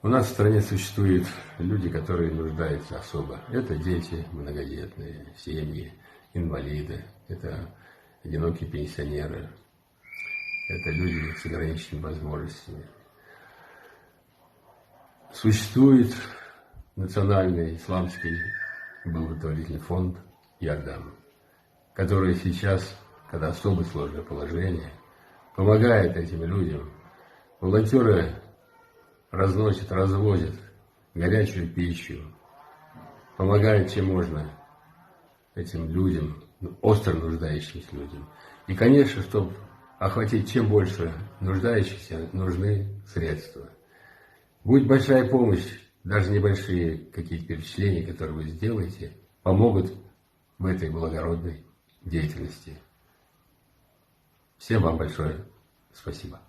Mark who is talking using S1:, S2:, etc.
S1: У нас в стране существуют люди, которые нуждаются особо. Это дети многодетные, семьи, инвалиды, это одинокие пенсионеры, это люди с ограниченными возможностями. Существует Национальный исламский благотворительный фонд «Ярдам», который сейчас, когда особо сложное положение, помогает этим людям. Волонтеры разносят, развозят горячую пищу, помогают чем можно этим людям, остро нуждающимся людям. И, конечно, чтобы охватить чем больше нуждающихся, нужны средства. Будет большая помощь, даже небольшие какие-то перечисления, которые вы сделаете, помогут в этой благородной деятельности. Всем вам большое спасибо.